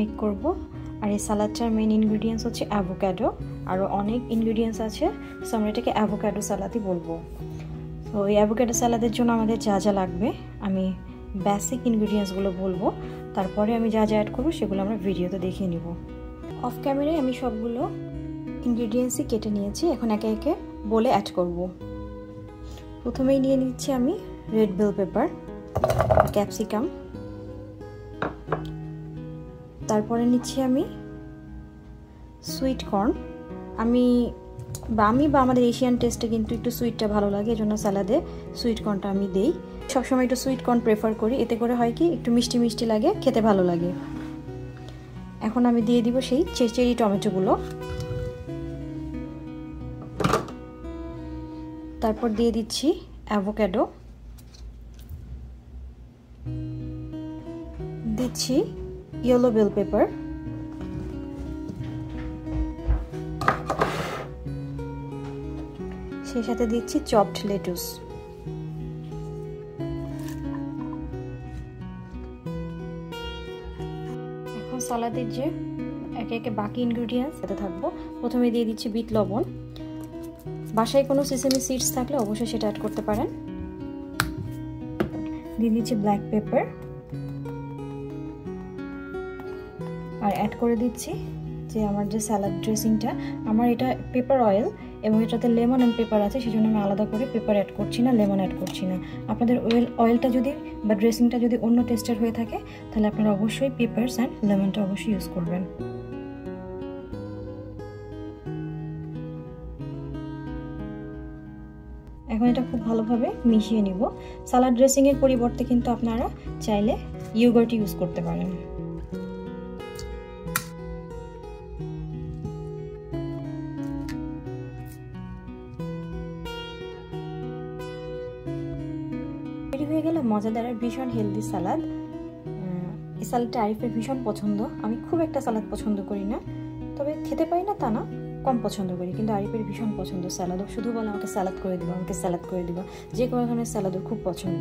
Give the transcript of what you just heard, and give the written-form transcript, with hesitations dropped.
Make করব। আর এই সালাদটার main ingredients হচ্ছে অ্যাভোকাডো, আরও অনেক ইনগ্রেডিয়েন্টস আছে, সো আমরা এটাকে অ্যাভোকাডো সালাদই বলবো। তো এই অ্যাভোকাডো সালাদের জন্য আমাদের যা যা লাগবে আমি বেসিক ইনগ্রেডিয়েন্টসগুলো বলবো, তারপরে আমি যা যা অ্যাড করবো সেগুলো আমরা ভিডিওতে দেখিয়ে নিব। অফ ক্যামেরায় আমি সবগুলো ইনগ্রেডিয়েন্টসই কেটে নিয়েছি, এখন একে একে বলে অ্যাড করব। প্রথমেই নিয়ে নিচ্ছি আমি রেড বেল পেপার, ক্যাপসিকাম, তারপরে নিচ্ছি আমি সুইট কর্ন। আমি বা আমাদের এশিয়ান টেস্টে কিন্তু একটু সুইটটা ভালো লাগে, এজন্য স্যালাদে সুইট কর্নটা আমি দেই। সবসময় একটু সুইট কর্ন প্রেফার করি, এতে করে হয় কি একটু মিষ্টি মিষ্টি লাগে, খেতে ভালো লাগে। এখন আমি দিয়ে দিব সেই চেরি টমেটোগুলো, তারপর দিয়ে দিচ্ছি অ্যাভোকাডো, দিচ্ছি ইয়েলো বেল পেপার, সেই সাথে দিচ্ছি চপড লেটুস। এখন সালাদের যে একে একে বাকি ইনগ্রেডিয়েন্টস সাথে থাকবো। প্রথমে দিয়ে দিচ্ছি বিট লবণ, বাসায় কোনো সিসেমি সিডস থাকলে অবশ্যই সেটা অ্যাড করতে পারেন। দিয়ে দিচ্ছি ব্ল্যাক পেপার, আর অ্যাড করে দিচ্ছি যে আমার যে স্যালাড ড্রেসিংটা, আমার এটা পেপার অয়েল এবং এটাতে লেমন অ্যান্ড পেপার আছে, সেই জন্য আমি আলাদা করে পেপার অ্যাড করছি না, লেমন অ্যাড করছি না। আপনাদের অয়েলটা যদি বা ড্রেসিংটা যদি অন্য টেস্টের হয়ে থাকে তাহলে আপনারা অবশ্যই পেপারস অ্যান্ড লেমনটা অবশ্যই ইউজ করবেন। এখন এটা খুব ভালোভাবে মিশিয়ে নিব। সালাড ড্রেসিংয়ের পরিবর্তে কিন্তু আপনারা চাইলে ইয়োগার্ট ইউজ করতে পারেন। রেডি হয়ে গেল মজাদার আর ভীষণ হেলদি সালাদ। এই সালাদটা আরিফের ভীষণ পছন্দ। আমি খুব একটা সালাদ পছন্দ করি না, তবে খেতে পারি না তা না, কম পছন্দ করি, কিন্তু আরিফের ভীষণ পছন্দ সালাদ। ও শুধু বলে আমাকে সালাদ করে দিবা, আমাকে সালাদ করে দিবা, যে কোনো ধরনের সালাদ ওর খুব পছন্দ।